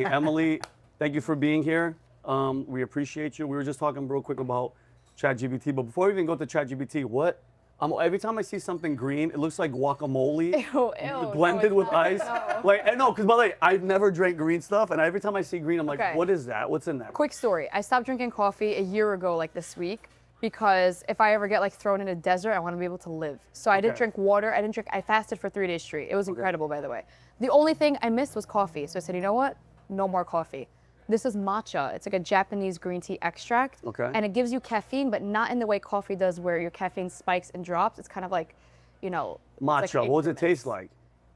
Emily. Emily, thank you for being here. We appreciate you. We were just talking real quick about ChatGPT, but before we even go to ChatGPT, every time I see something green, it looks like guacamole blended with ice. No. Like, no, because by the way, I've never drank green stuff, and every time I see green, I'm like, Okay. what is that? What's in that? Quick story. I stopped drinking coffee a year ago, like this week, because if I ever get like thrown in a desert, I want to be able to live. So I didn't drink water. I fasted for 3 days straight. It was incredible, by the way. The only thing I missed was coffee. So I said, you know what? No more coffee. This is matcha. It's like a Japanese green tea extract. Okay. And it gives you caffeine, but not in the way coffee does where your caffeine spikes and drops. It's kind of like, you know. Matcha, like what does it taste like?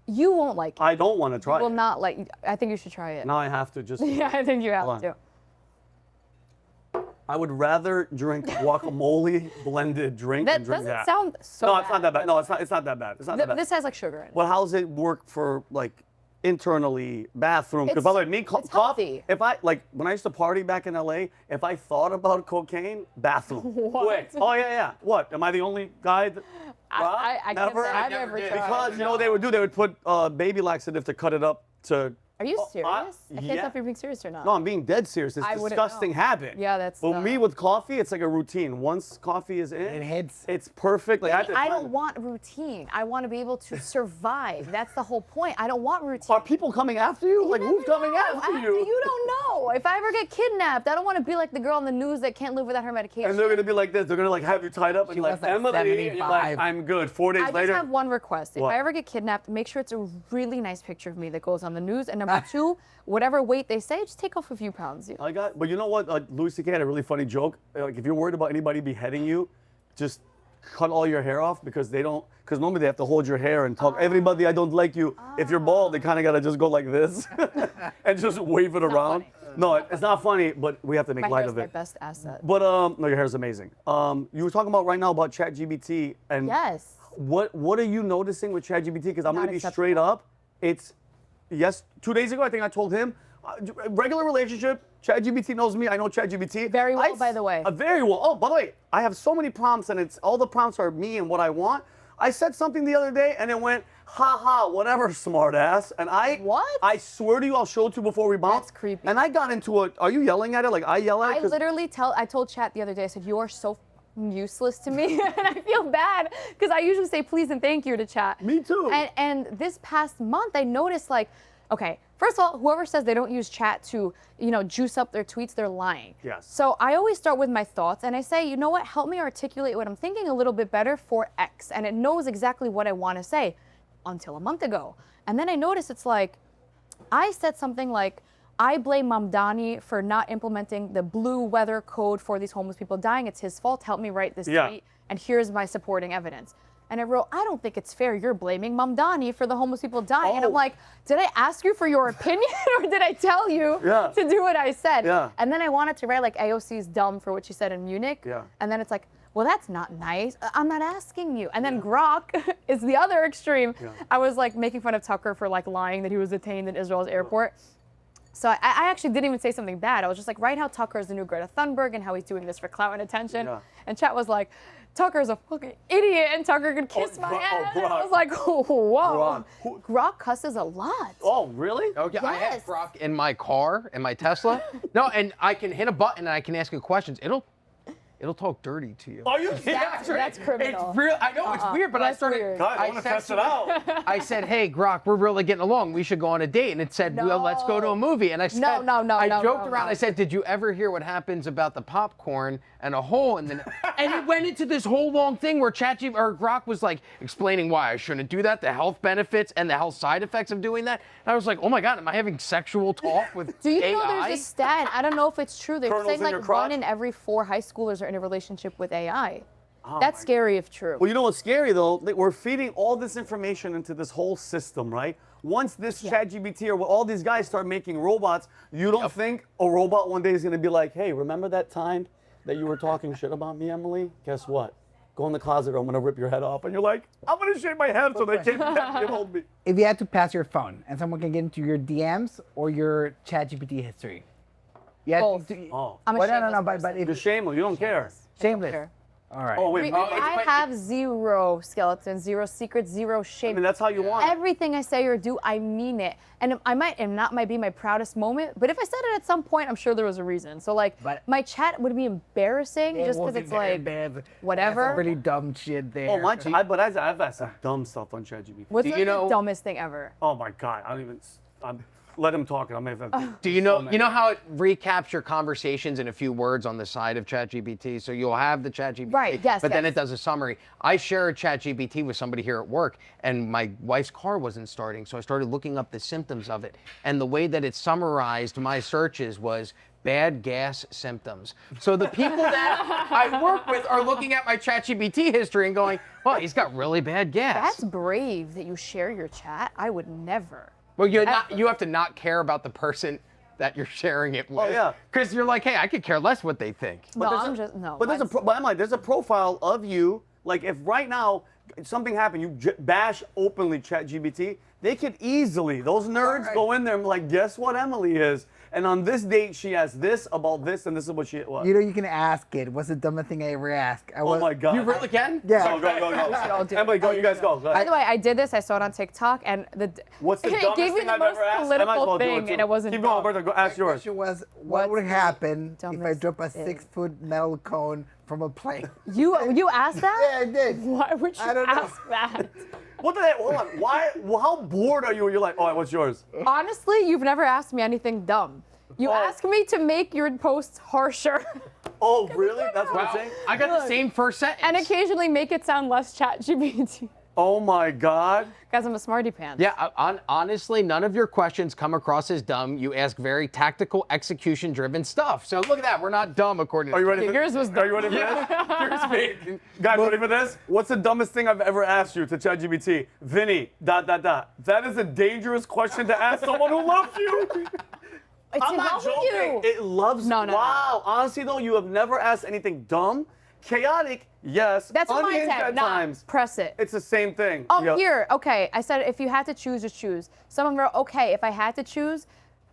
You won't like it. I don't want to try Well, it. not like, I think you should try it. Now I have to just. Yeah, I think you have Hold to. I would rather drink guacamole blended drink than That drink doesn't that. sound so No, bad. it's not that bad. No, it's not that bad. It's not that bad. This has like sugar in it. Well, how does it work for like internally bathroom? Because by the way, me it's coffee. healthy. If I like when I used to party back in LA, if I thought about cocaine, bathroom. What? Quick. Oh yeah. What? Am I the only guy? I can't Never. say I've never tried. Because you know what they would do? They would put baby laxative to cut it up to. Are you serious? I can't yeah. tell if you're being serious or not. No, I'm being dead serious. It's I a wouldn't disgusting know. habit. Yeah, that's But me with coffee, it's like a routine. Once coffee is in, It hits. it's perfect. Like I don't want routine. I want to be able to survive. That's the whole point. I don't want routine. Are people coming after you? Like who's coming after you? You don't know. If I ever get kidnapped, I don't want to be like the girl on the news that can't live without her medication. And they're gonna be like this. They're gonna like have you tied up and She like was, like, Emily. And you're like, 75. I'm good. 4 days I later. just have one request. If What? I ever get kidnapped, make sure it's a really nice picture of me that goes on the news. And number 2, whatever weight they say, just take off a few pounds. But you know what? Louis C.K. had a really funny joke. Like if you're worried about anybody beheading you, just cut all your hair off because normally they have to hold your hair and talk. Everybody, I don't like you. If you're bald, they kind of gotta just go like this and just wave it around. funny. No, it's not funny, but we have to make My light hair's of my it. best asset. But no, your hair's amazing. You were talking about right now about ChatGPT and Yes. what are you noticing with ChatGPT? Because I'm Not gonna be acceptable. straight up. It's 2 days ago I think I told him regular relationship. ChatGPT knows me. I know ChatGPT Very well, by the way. Very well. Oh, by the way, I have so many prompts and it's all the prompts are me and what I want. I said something the other day and it went, ha ha, whatever, smart ass. And What? I swear to you, I'll show it to you before we bounce. That's creepy. And I got into it. Are you yelling at it? Like I yell at it? I 'Cause- literally I told Chat the other day, I said, you are so useless to me. And I feel bad because I usually say please and thank you to Chat. Me too. And this past month, I noticed like, okay, first of all, whoever says they don't use Chat to, juice up their tweets, they're lying. Yes. So I always start with my thoughts and I say, you know what, help me articulate what I'm thinking a little bit better for X. And it knows exactly what I want to say until a month ago. And then I noticed it's like, I said something like, I blame Mamdani for not implementing the blue weather code for these homeless people dying. It's his fault. Help me write this tweet. And here's my supporting evidence. And I wrote, I don't think it's fair. You're blaming Mamdani for the homeless people dying. And I'm like, did I ask you for your opinion or did I tell you to do what I said? Yeah. And then I wanted to write like AOC's dumb for what she said in Munich. Yeah. And then it's like, well, that's not nice. I'm not asking you. And then Grok is the other extreme. Yeah. I was like making fun of Tucker for like lying that he was detained in Israel's airport. So I actually didn't even say something bad. I was just like, right how Tucker is the new Greta Thunberg and how he's doing this for clout and attention. Yeah. And Chat was like, Tucker's a fucking idiot and Tucker could kiss my ass. And I Grok. was like, whoa. Grok. Grok cusses a lot. Oh, really? Okay, I have Yes. Grok in my car, in my Tesla. No, and I can hit a button and I can ask it questions. It'll talk dirty to you. Are you kidding? That's criminal. It's real. I know it's weird, but I That's started. weird. God, I want to said test it to out. I said, "Hey, Grok, we're really getting along. We should go on a date." And it said, "Well, let's go to a movie." And I said, No, I no, joked no, around. no. I said, "Did you ever hear what happens about the popcorn and a hole?" And then, and it went into this whole long thing where Grok was like explaining why I shouldn't do that, the health benefits and the health side effects of doing that. And I was like, "Oh my God, am I having sexual talk with Do you AI?" know there's a stat? I don't know if it's true. They're Kernels saying in your like crotch? 1 in every 4 high schoolers are in a relationship with AI. That's scary if true. Well, you know what's scary though? That we're feeding all this information into this whole system, right? Once this ChatGPT or all these guys start making robots, you don't think a robot one day is going to be like, hey, remember that time that you were talking shit about me, Emily? Guess what? Go in the closet or I'm going to rip your head off. And you're like, I'm going to shave my head so they can't hold me. If you had to pass your phone and someone can get into your DMs or your ChatGPT history, you had Both. to, Oh, I'm a well, no, shameless no, but person. if you're shameless. You don't care. shameless. Sure. All right. Oh wait, I have zero skeletons, zero secrets, zero I shape. mean that's how you want it. Everything I say or do, I mean it. And I might, and not might be my proudest moment, but if I said it at some point, I'm sure there was a reason. So like, But- my chat would be embarrassing just because it's like, whatever. That's some really dumb shit there. Oh my, but I've asked some dumb stuff on ChatGPT. What's Do like you the know- dumbest thing ever? Oh my god, I don't even. Let him talk. I may have. Do you know how it recaps your conversations in a few words on the side of ChatGPT? So you'll have the ChatGPT, Right, yes, but then yes. it does a summary. I shared ChatGPT with somebody here at work, and my wife's car wasn't starting, so I started looking up the symptoms of it. And the way that it summarized my searches was bad gas symptoms. So the people that I work with are looking at my ChatGPT history and going, well, he's got really bad gas. That's brave that you share your chat. I would never. Well, you have to not care about the person that you're sharing it with. Oh, yeah. Because you're like, hey, I could care less what they think. No, there's I'm a- just, no. But I'm like, there's a profile of you. Like, if right now something happened, you bash openly ChatGPT, they could easily, those nerds go in there and be like, guess what Emily is? And on this date, she has this about this, and this is what she was. You know, you can ask it. What's the dumbest thing I ever asked? Oh my God. You really can? Yeah. Go. Emily, go. You guys go. By the way, I did this. I saw it on TikTok, and What's the it dumbest gave me thing the I've most ever asked? I might as well political do it thing, too. and it wasn't. Keep going, dumb. Roberto. Go ask yours. question was, What's what would the happen if I dumbest drop a thing? 6-foot metal cone from a plane? You asked that? Yeah, I did. Why would you I don't know. ask that? What the heck? Hold on. Why? How bored are you? You're like, oh, what's yours? Honestly, you've never asked me anything dumb. You ask me to make your posts harsher Oh, really? That's what I'm Wow. saying? I got the same first sentence. and occasionally make it sound less ChatGPT. Oh my God. Guys, I'm a smarty pants. Yeah, honestly, none of your questions come across as dumb. You ask very tactical, execution-driven stuff. So look at that. We're not dumb according to Are you ready? For Yours was Are you ready for this? Yours fake. Guys, ready for this? What's the dumbest thing I've ever asked you to ChatGPT? Vinny, ... That is a dangerous question to ask someone who loves you. It's I'm not helping joking. you. It loves. No. Wow. Honestly, though, you have never asked anything dumb. Chaotic, yes. That's what mine Unhinged said. at Nah, times. press it. It's the same thing. Oh, Yeah. here. Okay. I said if you had to choose, just choose. Someone wrote, okay, if I had to choose,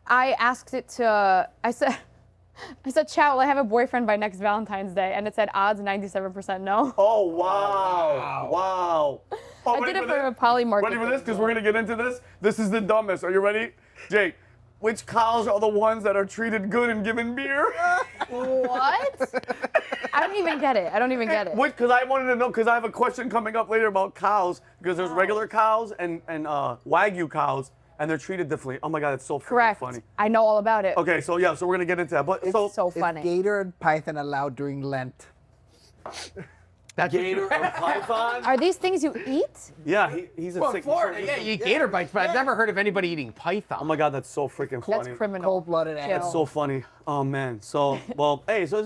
I asked it to, I said, chat, will I have a boyfriend by next Valentine's Day? And it said odds 97% no. Oh, wow. Wow. Oh, I ready did it for for a this? poly market. Ready for this? Because we're going to get into this. This is the dumbest. Are you ready? Jake, which cows are the ones that are treated good and given beer? What? I don't even get it. I don't even get it. Because I wanted to know, because I have a question coming up later about cows, because there's regular cows and Wagyu cows, and they're treated differently. Oh my God, it's so freaking Correct. funny. I know all about it. Okay, so yeah, so we're going to get into that. But So Is funny. gator and python allowed during Lent? That's gator or python? Are these things you eat? Yeah, he's a Well, sick. Florida, yeah, you eat gator bites, but I've never heard of anybody eating python. Oh my God, that's so freaking funny. That's criminal. Cold-blooded Chill. animal. So funny. Oh man. So well, hey, so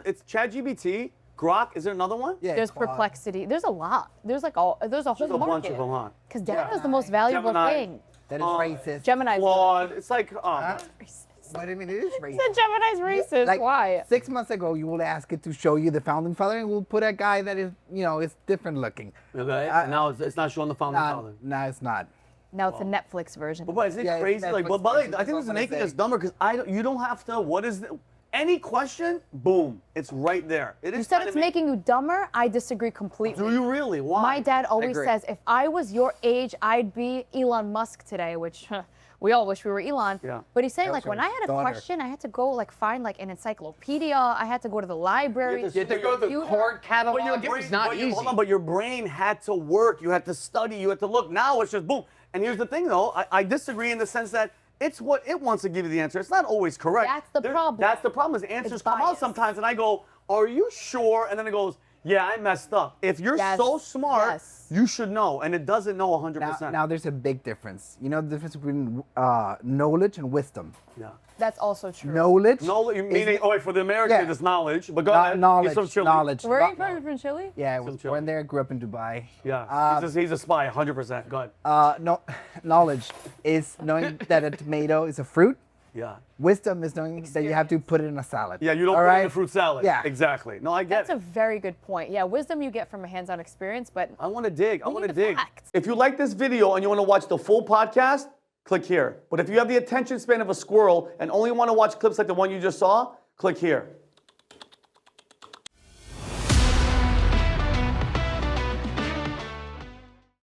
it's ChatGPT, Grok. Is there another one? Yeah, There's Claude. perplexity. There's a lot. There's like there's a whole There's a bunch market. of them, huh? Because data is the most valuable Gemini. thing. That is racist. Gemini's Claude. It's like, racist. But I mean, it is racist. Said Gemini's racist. Like Why? 6 months ago, you will ask it to show you the founding father, and we'll put a guy that is, is different looking. okay. Now it's not showing the founding father. No, it's not. Now it's a Netflix version. But isn't it Yeah, it's crazy? Like, Netflix but by the way, version. I think That's this is what I making say. us dumber because you don't have to. What is any question? Boom, it's right there. It is. You said trying it's to make- making you dumber. I disagree completely. Do you really? Why? My dad always agree. says, if I was your age, I'd be Elon Musk today, which we all wish we were Elon. Yeah. But he's saying, That like, was when your I had a daughter. question, I had to go, like, find, like, an encyclopedia. I had to go to the library. You You have to go to the Computer. court catalog. It was not but easy. Hold on, but your brain had to work. You had to study. You had to look. Now it's just boom. And here's the thing, though. I disagree in the sense that it's what it wants to give you the answer. It's not always correct. That's the problem. That's the problem. Is the answers It's come out biased. sometimes, and I go, "Are you sure?" And then it goes, "Yeah, I messed up." If you're Yes. so smart, Yes. you should know, and it doesn't know 100%. Now there's a big difference. You know the difference between knowledge and wisdom. yeah. That's also true. Knowledge. No, you meaning, is- wait, for the American, Yeah. it's knowledge. But go Kno- ahead. knowledge. He's from Chile. Knowledge. Where are you Kno- from Chile? Yeah, I Some was Chile. born there, grew up in Dubai. Yeah, he's a spy, 100%. Go ahead. No, knowledge is knowing that a tomato is a fruit. Yeah. Wisdom is knowing that you have to put it in a salad. Yeah, you don't All put it in right? a fruit salad. Yeah. Exactly. No, I get That's it. a very good point. Yeah, wisdom you get from a hands-on experience, but I want to dig. I We want to need the dig. facts. If you like this video and you want to watch the full podcast, click here. But if you have the attention span of a squirrel and only want to watch clips like the one you just saw, click here.